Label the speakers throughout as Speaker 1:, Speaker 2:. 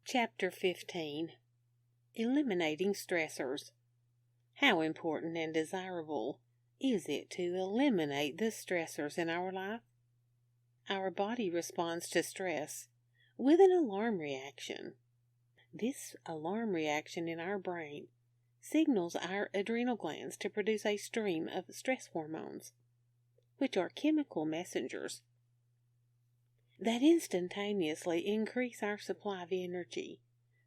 Speaker 1: Chapter 15. Eliminating Stressors. How important and desirable is it to eliminate the stressors in our life? Our body responds to stress with an alarm reaction. This alarm reaction in our brain signals our adrenal glands to produce a stream of stress hormones, which are chemical messengers that instantaneously increase our supply of energy,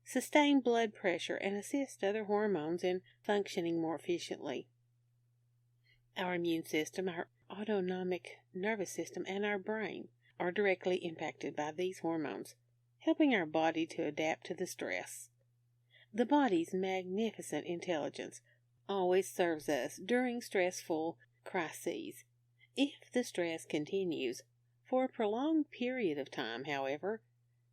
Speaker 1: sustain blood pressure, and assist other hormones in functioning more efficiently. Our immune system, our autonomic nervous system, and our brain are directly impacted by these hormones, helping our body to adapt to the stress. The body's magnificent intelligence always serves us during stressful crises. If the stress continues for a prolonged period of time, however,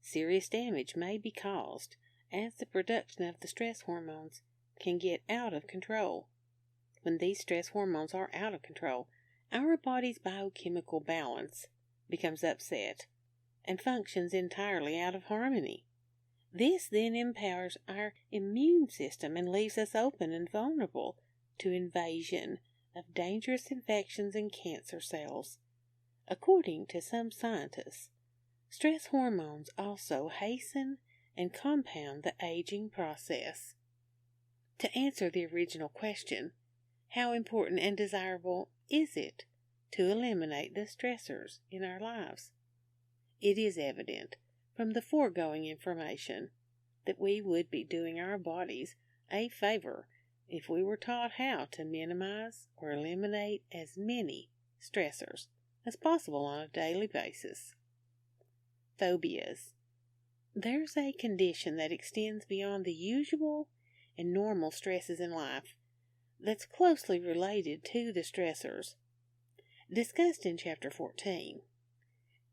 Speaker 1: serious damage may be caused as the production of the stress hormones can get out of control. When these stress hormones are out of control, our body's biochemical balance becomes upset and functions entirely out of harmony. This then empowers our immune system and leaves us open and vulnerable to invasion of dangerous infections and cancer cells. According to some scientists, stress hormones also hasten and compound the aging process. To answer the original question, how important and desirable is it to eliminate the stressors in our lives? It is evident from the foregoing information that we would be doing our bodies a favor if we were taught how to minimize or eliminate as many stressors as possible on a daily basis. Phobias. There's a condition that extends beyond the usual and normal stresses in life that's closely related to the stressors, discussed in Chapter 14.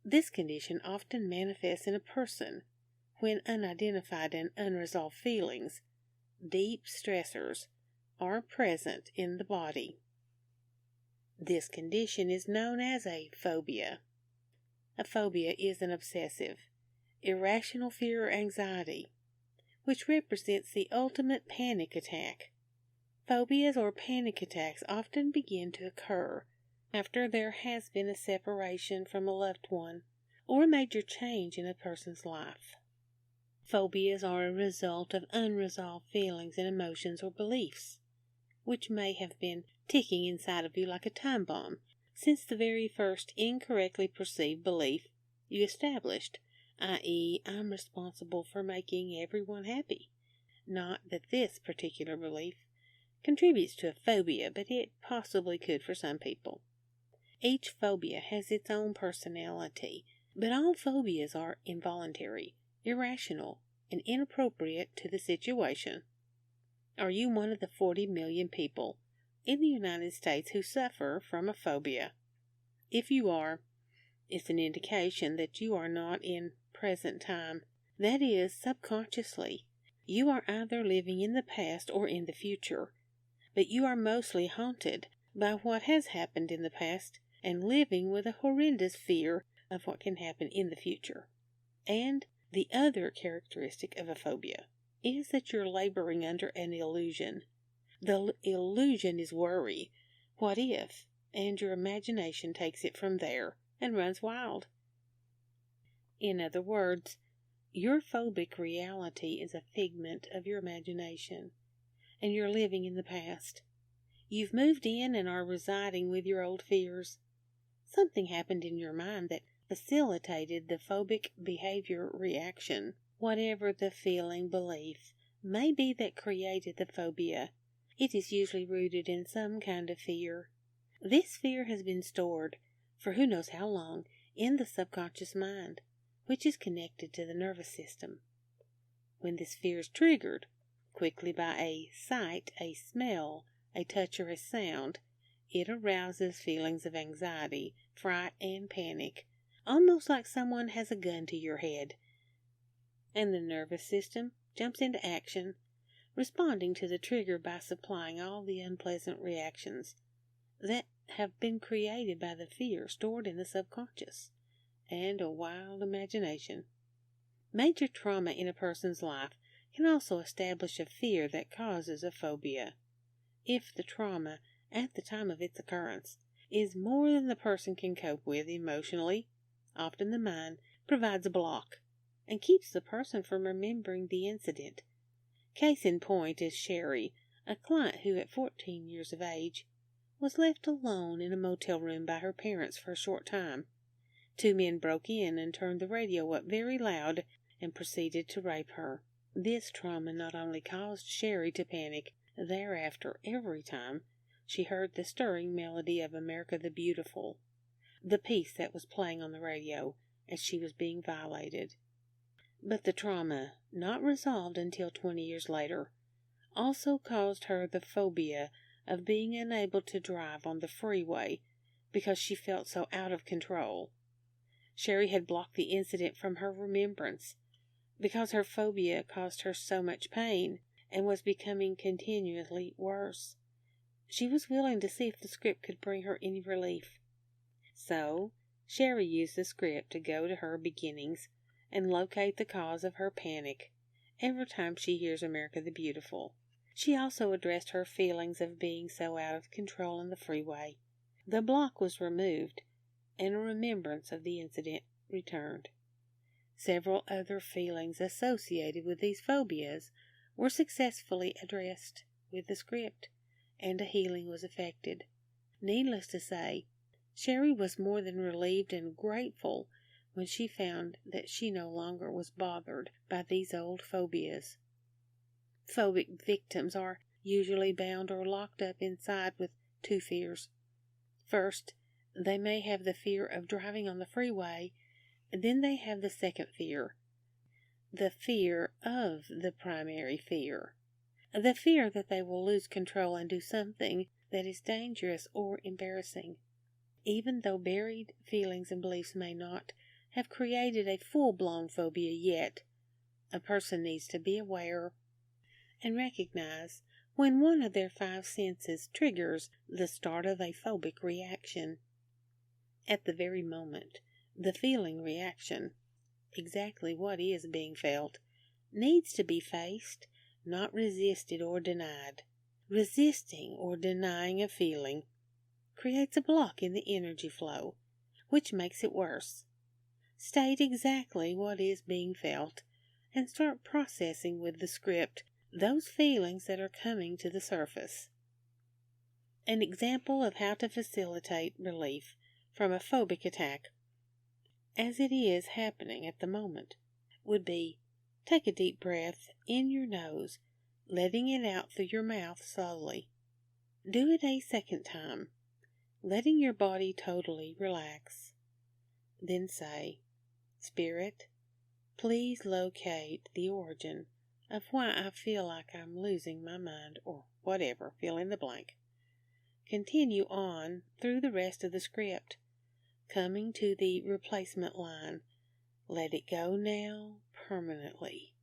Speaker 1: This condition often manifests in a person when unidentified and unresolved feelings, deep stressors, are present in the body. This condition is known as a phobia. A phobia is an obsessive, irrational fear or anxiety, which represents the ultimate panic attack. Phobias or panic attacks often begin to occur after there has been a separation from a loved one or a major change in a person's life. Phobias are a result of unresolved feelings and emotions or beliefs, which may have been ticking inside of you like a time bomb since the very first incorrectly perceived belief you established, i.e., I'm responsible for making everyone happy. Not that this particular belief contributes to a phobia, but it possibly could for some people. Each phobia has its own personality, but all phobias are involuntary, irrational, and inappropriate to the situation. Are you one of the 40 million people in the United States who suffer from a phobia? If you are, it's an indication that you are not in present time. That is, subconsciously, you are either living in the past or in the future, but you are mostly haunted by what has happened in the past and living with a horrendous fear of what can happen in the future. And the other characteristic of a phobia is that you're laboring under an illusion. The illusion is worry. What if? And your imagination takes it from there and runs wild. In other words, your phobic reality is a figment of your imagination, and you're living in the past. You've moved in and are residing with your old fears. Something happened in your mind that facilitated the phobic behavior reaction. Whatever the feeling, belief may be that created the phobia, it is usually rooted in some kind of fear. This fear has been stored for who knows how long in the subconscious mind, which is connected to the nervous system. When this fear is triggered quickly by a sight, a smell, a touch, or a sound, it arouses feelings of anxiety, fright, and panic, almost like someone has a gun to your head. And the nervous system jumps into action, responding to the trigger by supplying all the unpleasant reactions that have been created by the fear stored in the subconscious and a wild imagination. Major trauma in a person's life can also establish a fear that causes a phobia. If the trauma, at the time of its occurrence, is more than the person can cope with emotionally, often the mind provides a block and keeps the person from remembering the incident. Case in point is Sherry, a client who at 14 years of age was left alone in a motel room by her parents for a short time. Two men broke in and turned the radio up very loud and proceeded to rape her. This trauma not only caused Sherry to panic thereafter every time she heard the stirring melody of America the Beautiful, the piece that was playing on the radio as she was being violated. But the trauma, not resolved until 20 years later, also caused her the phobia of being unable to drive on the freeway because she felt so out of control. Sherry had blocked the incident from her remembrance because her phobia caused her so much pain and was becoming continually worse. She was willing to see if the script could bring her any relief. So, Sherry used the script to go to her beginnings and locate the cause of her panic every time she hears America the Beautiful. She also addressed her feelings of being so out of control in the freeway. The block was removed, and a remembrance of the incident returned. Several other feelings associated with these phobias were successfully addressed with the script, and a healing was effected. Needless to say, Sherry was more than relieved and grateful when she found that she no longer was bothered by these old phobias. Phobic victims are usually bound or locked up inside with two fears. First, they may have the fear of driving on the freeway, and then they have the second fear, the fear of the primary fear, the fear that they will lose control and do something that is dangerous or embarrassing. Even though buried feelings and beliefs may not have created a full-blown phobia yet, a person needs to be aware and recognize when one of their five senses triggers the start of a phobic reaction. At the very moment, the feeling reaction, exactly what is being felt, needs to be faced, not resisted or denied. Resisting or denying a feeling creates a block in the energy flow, which makes it worse. State exactly what is being felt and start processing with the script those feelings that are coming to the surface. An example of how to facilitate relief from a phobic attack, as it is happening at the moment, would be take a deep breath in your nose, letting it out through your mouth slowly. Do it a second time, letting your body totally relax. Then say, Spirit, please locate the origin of why I feel like I'm losing my mind, or whatever, fill in the blank. Continue on through the rest of the script, coming to the replacement line. Let it go now, permanently.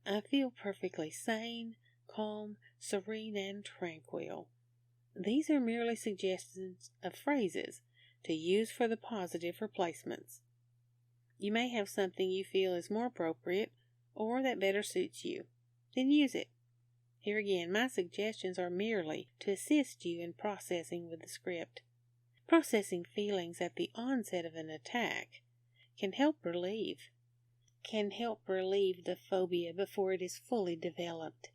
Speaker 1: I feel perfectly sane, calm, serene, and tranquil. These are merely suggestions of phrases to use for the positive replacements. You may have something you feel is more appropriate or that better suits you. Then use it. Here again, my suggestions are merely to assist you in processing with the script. Processing feelings at the onset of an attack can help relieve the phobia before it is fully developed.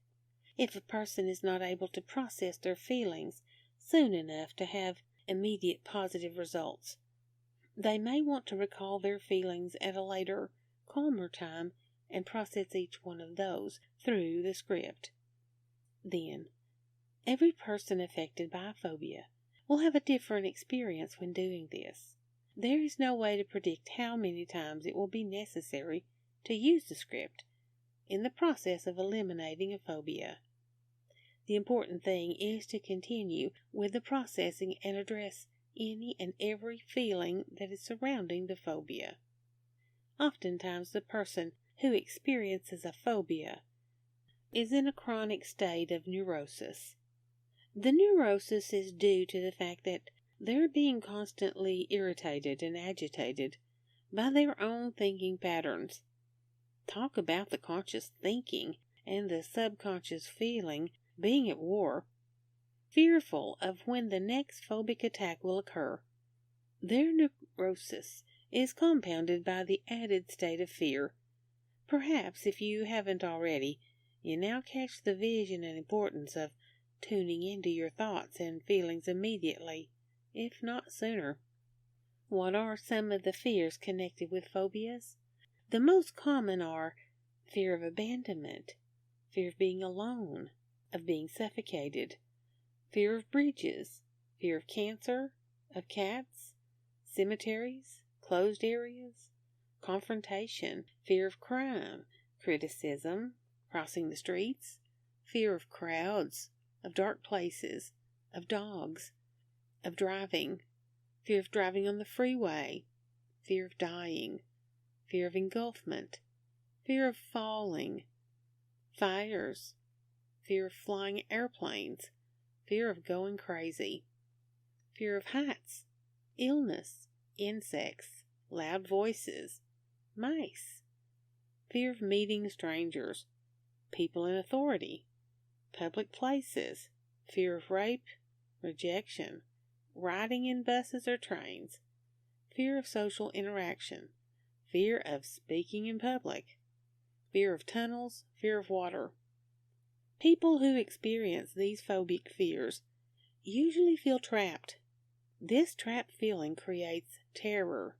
Speaker 1: If a person is not able to process their feelings soon enough to have immediate positive results, they may want to recall their feelings at a later, calmer time and process each one of those through the script. Then, every person affected by a phobia will have a different experience when doing this. There is no way to predict how many times it will be necessary to use the script in the process of eliminating a phobia. The important thing is to continue with the processing and address any and every feeling that is surrounding the phobia. Oftentimes the person who experiences a phobia is in a chronic state of neurosis. The neurosis is due to the fact that they're being constantly irritated and agitated by their own thinking patterns. Talk about the conscious thinking and the subconscious feeling being at war, fearful of when the next phobic attack will occur. Their neurosis is compounded by the added state of fear. Perhaps, if you haven't already, you now catch the vision and importance of tuning into your thoughts and feelings immediately, if not sooner. What are some of the fears connected with phobias? The most common are fear of abandonment, fear of being alone, of being suffocated, fear of bridges, fear of cancer, of cats, cemeteries, closed areas, confrontation, fear of crime, criticism, crossing the streets, fear of crowds, of dark places, of dogs, of driving, fear of driving on the freeway, fear of dying, fear of engulfment, fear of falling, fires, fear of flying airplanes, fear of going crazy, fear of heights, illness, insects, loud voices, mice, fear of meeting strangers, people in authority, public places, fear of rape, rejection, riding in buses or trains, fear of social interaction, fear of speaking in public, fear of tunnels, fear of water. People who experience these phobic fears usually feel trapped. This trapped feeling creates terror.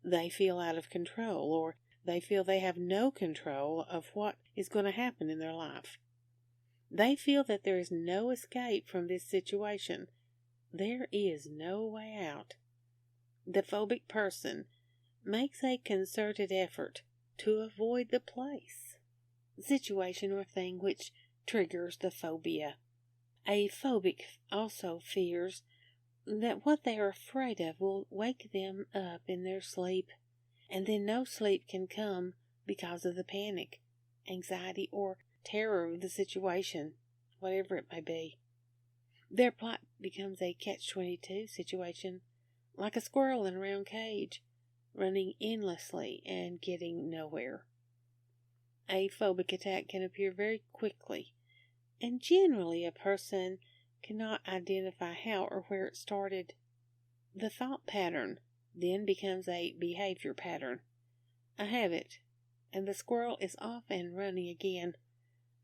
Speaker 1: They feel out of control, or they feel they have no control of what is going to happen in their life. They feel that there is no escape from this situation. There is no way out. The phobic person makes a concerted effort to avoid the place, situation, or thing which triggers the phobia. A phobic also fears that what they are afraid of will wake them up in their sleep, and then no sleep can come because of the panic, anxiety, or terror of the situation, whatever it may be. Their plight becomes a catch-22 situation, like a squirrel in a round cage, running endlessly and getting nowhere. A phobic attack can appear very quickly, and generally a person cannot identify how or where it started. The thought pattern then becomes a behavior pattern, a habit, and the squirrel is off and running again,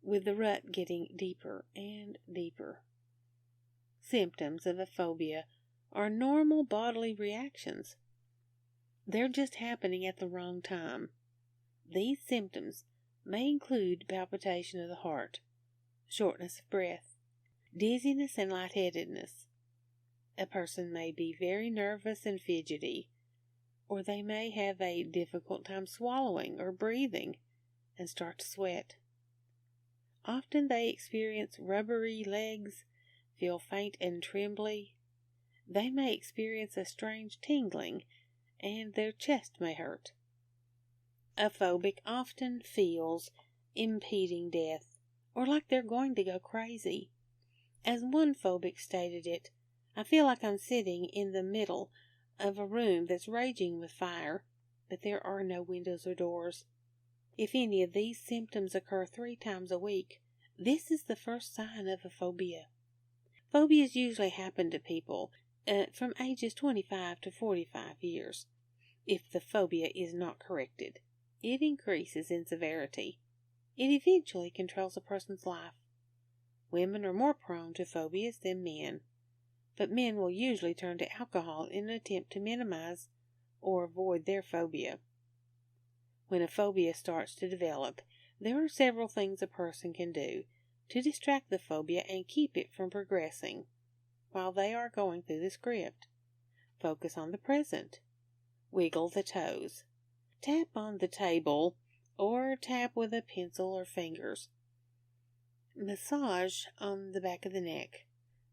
Speaker 1: with the rut getting deeper and deeper. Symptoms of a phobia are normal bodily reactions. They're just happening at the wrong time. These symptoms may include palpitation of the heart, shortness of breath, dizziness and lightheadedness. A person may be very nervous and fidgety, or they may have a difficult time swallowing or breathing and start to sweat. Often they experience rubbery legs, feel faint and trembly. They may experience a strange tingling, and their chest may hurt. A phobic often feels impending death, or like they're going to go crazy. As one phobic stated it, I feel like I'm sitting in the middle of a room that's raging with fire, but there are no windows or doors. If any of these symptoms occur 3 times a week, this is the first sign of a phobia. Phobias usually happen to people from ages 25 to 45 years. If the phobia is not corrected, it increases in severity. It eventually controls a person's life. Women are more prone to phobias than men, but men will usually turn to alcohol in an attempt to minimize or avoid their phobia. When a phobia starts to develop, there are several things a person can do to distract the phobia and keep it from progressing while they are going through the script. Focus on the present. Wiggle the toes. Tap on the table or tap with a pencil or fingers. Massage on the back of the neck.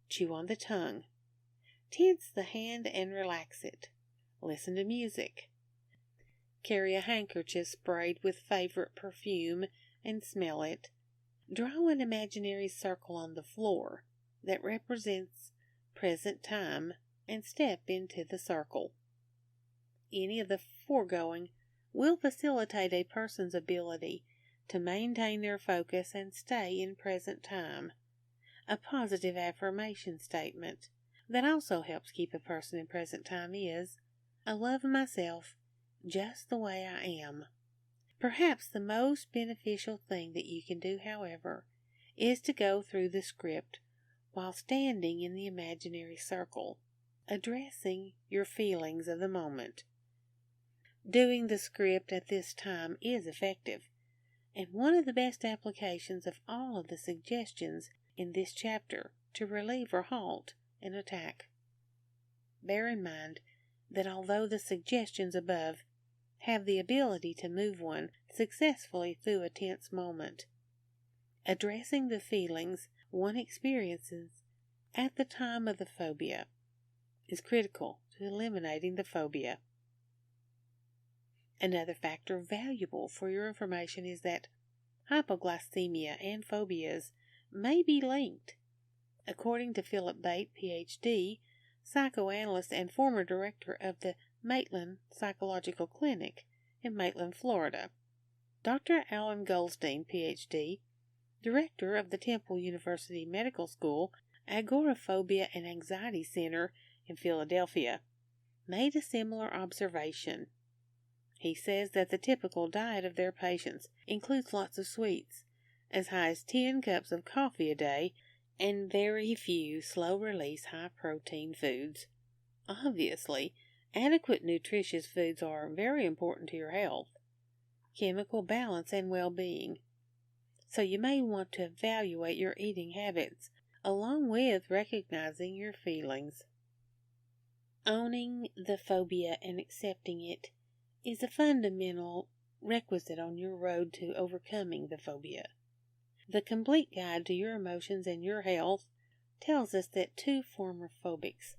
Speaker 1: Chew on the tongue. Tense the hand and relax it. Listen to music. Carry a handkerchief sprayed with favorite perfume and smell it. Draw an imaginary circle on the floor that represents present time and step into the circle. Any of the foregoing will facilitate a person's ability to maintain their focus and stay in present time. A positive affirmation statement that also helps keep a person in present time is, I love myself just the way I am. Perhaps the most beneficial thing that you can do, however, is to go through the script while standing in the imaginary circle, addressing your feelings of the moment. Doing the script at this time is effective, and one of the best applications of all of the suggestions in this chapter to relieve or halt an attack. Bear in mind that although the suggestions above have the ability to move one successfully through a tense moment, addressing the feelings one experiences at the time of the phobia is critical to eliminating the phobia. Another factor valuable for your information is that hypoglycemia and phobias may be linked. According to Philip Bate, Ph.D., psychoanalyst and former director of the Maitland Psychological Clinic in Maitland, Florida. Dr. Alan Goldstein, Ph.D., director of the Temple University Medical School Agoraphobia and Anxiety Center in Philadelphia, made a similar observation. He says that the typical diet of their patients includes lots of sweets, as high as 10 cups of coffee a day, and very few slow-release, high-protein foods. Obviously, adequate nutritious foods are very important to your health, chemical balance, and well-being. So you may want to evaluate your eating habits, along with recognizing your feelings. Owning the phobia and accepting it is a fundamental requisite on your road to overcoming the phobia. The Complete Guide to Your Emotions and Your Health tells us that 2 former phobics,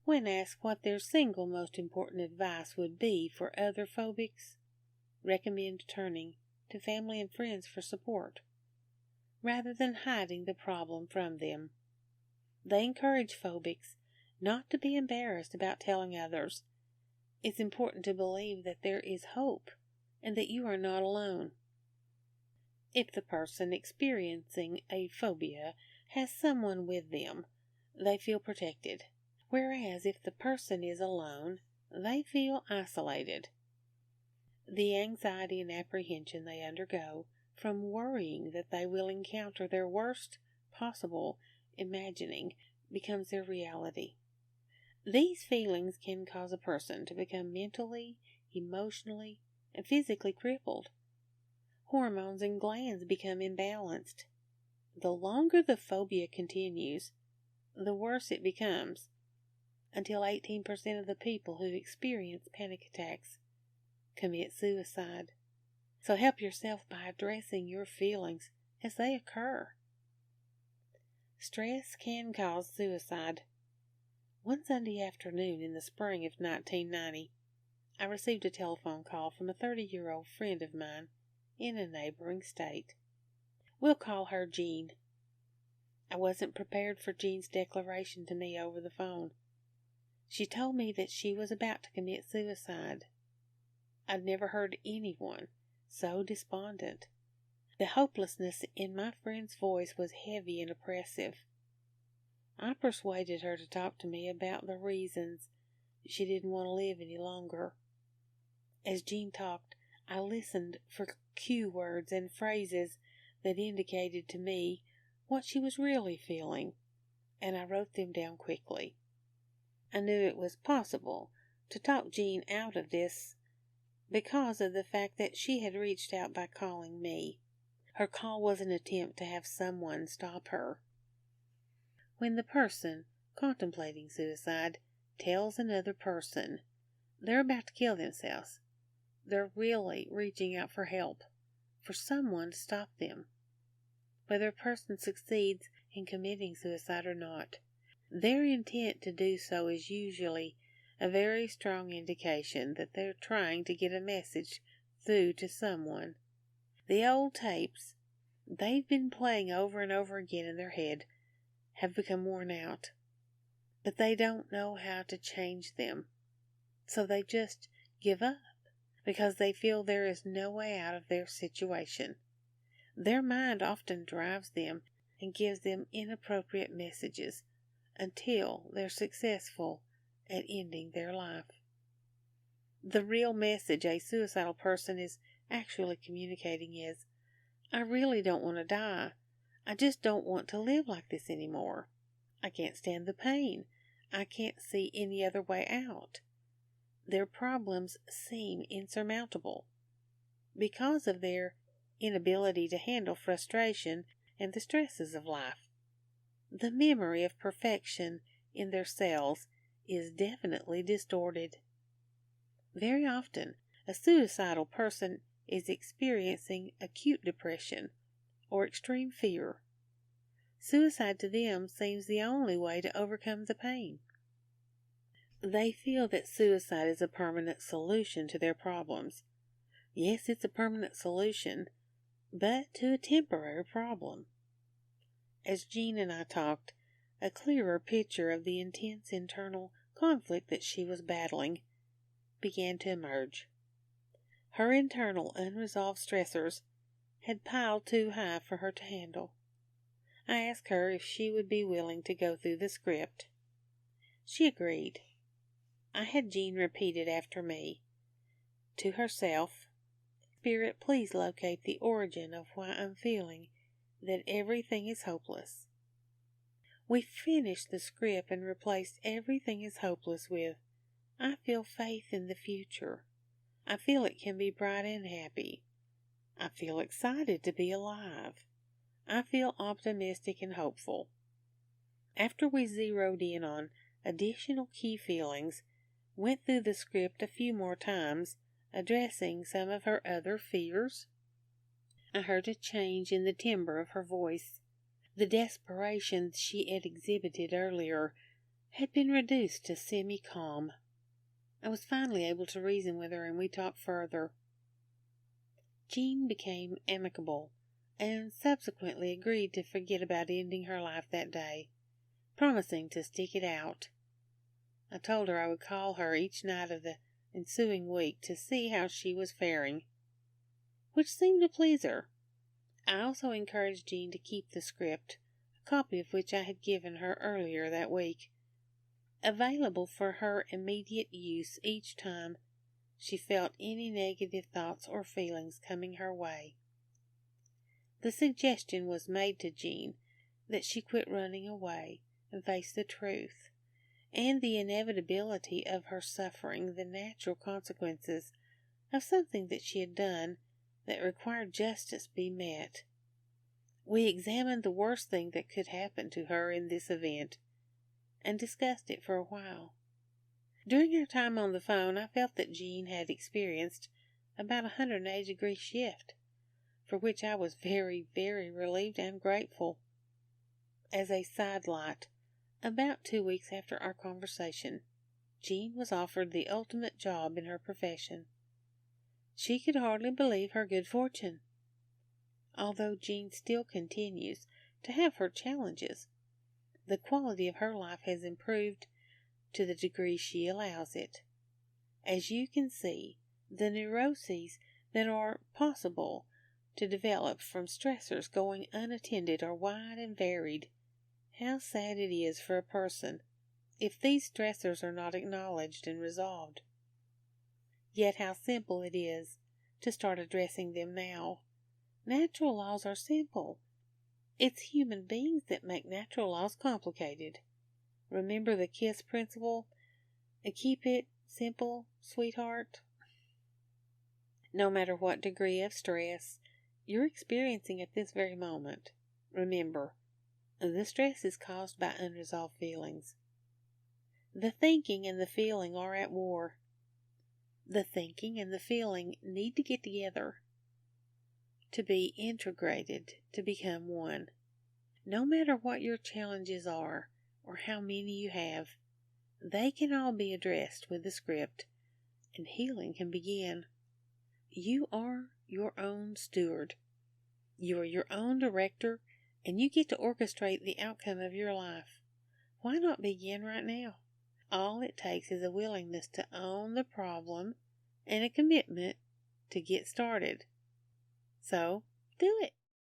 Speaker 1: when asked what their single most important advice would be for other phobics, recommend turning to family and friends for support, rather than hiding the problem from them. They encourage phobics not to be embarrassed about telling others. It's important to believe that there is hope and that you are not alone. If the person experiencing a phobia has someone with them, they feel protected, whereas if the person is alone, they feel isolated. The anxiety and apprehension they undergo from worrying that they will encounter their worst possible imagining becomes their reality. These feelings can cause a person to become mentally, emotionally, and physically crippled. Hormones and glands become imbalanced. The longer the phobia continues, the worse it becomes, until 18% of the people who experience panic attacks commit suicide. So help yourself by addressing your feelings as they occur. Stress can cause suicide. One Sunday afternoon in the spring of 1990, I received a telephone call from a 30-year-old friend of mine in a neighboring state. We'll call her Jean. I wasn't prepared for Jean's declaration to me over the phone. She told me that she was about to commit suicide. I'd never heard anyone so despondent. The hopelessness in my friend's voice was heavy and oppressive. I persuaded her to talk to me about the reasons she didn't want to live any longer. As Jean talked, I listened for cue words and phrases that indicated to me what she was really feeling, and I wrote them down quickly. I knew it was possible to talk Jean out of this because of the fact that she had reached out by calling me. Her call was an attempt to have someone stop her. When the person contemplating suicide tells another person they're about to kill themselves, they're really reaching out for help, for someone to stop them. Whether a person succeeds in committing suicide or not, their intent to do so is usually a very strong indication that they're trying to get a message through to someone. The old tapes they've been playing over and over again in their head have become worn out, but they don't know how to change them, so they just give up. because they feel there is no way out of their situation. Their mind often drives them and gives them inappropriate messages until they're successful at ending their life. The real message a suicidal person is actually communicating is, I really don't want to die. I just don't want to live like this anymore. I can't stand the pain. I can't see any other way out. Their problems seem insurmountable because of their inability to handle frustration and the stresses of life. The memory of perfection in their cells is definitely distorted. Very often, a suicidal person is experiencing acute depression or extreme fear. Suicide to them seems the only way to overcome the pain. They feel that suicide is a permanent solution to their problems. Yes, it's a permanent solution, but to a temporary problem. As Jean and I talked, a clearer picture of the intense internal conflict that she was battling began to emerge. Her internal unresolved stressors had piled too high for her to handle. I asked her if she would be willing to go through the script. She agreed. I had Jean repeat it after me. To herself, Spirit, please locate the origin of why I'm feeling that everything is hopeless. We finished the script and replaced everything is hopeless with, I feel faith in the future. I feel it can be bright and happy. I feel excited to be alive. I feel optimistic and hopeful. After we zeroed in on additional key feelings, went through the script a few more times, addressing some of her other fears, I heard a change in the timbre of her voice. The desperation she had exhibited earlier had been reduced to semi-calm. I was finally able to reason with her, and we talked further. Jean became amicable, and subsequently agreed to forget about ending her life that day, promising to stick it out. I told her I would call her each night of the ensuing week to see how she was faring, which seemed to please her. I also encouraged Jean to keep the script, a copy of which I had given her earlier that week, available for her immediate use each time she felt any negative thoughts or feelings coming her way. The suggestion was made to Jean that she quit running away and face the truth, and the inevitability of her suffering the natural consequences of something that she had done that required justice be met. We examined the worst thing that could happen to her in this event, and discussed it for a while. During our time on the phone, I felt that Jean had experienced about a 180-degree shift, for which I was very, very relieved and grateful. As a sidelight, about 2 weeks after our conversation, Jean was offered the ultimate job in her profession. She could hardly believe her good fortune. Although Jean still continues to have her challenges, the quality of her life has improved to the degree she allows it. As you can see, the neuroses that are possible to develop from stressors going unattended are wide and varied. How sad it is for a person if these stressors are not acknowledged and resolved. Yet how simple it is to start addressing them now. Natural laws are simple. It's human beings that make natural laws complicated. Remember the KISS principle? Keep it simple, sweetheart. No matter what degree of stress you're experiencing at this very moment, remember, the stress is caused by unresolved feelings. The thinking and the feeling are at war. The thinking and the feeling need to get together, to be integrated, to become one. No matter what your challenges are, or how many you have, they can all be addressed with the script, and healing can begin. You are your own steward. You are your own director, and you get to orchestrate the outcome of your life. Why not begin right now? All it takes is a willingness to own the problem and a commitment to get started. So, do it.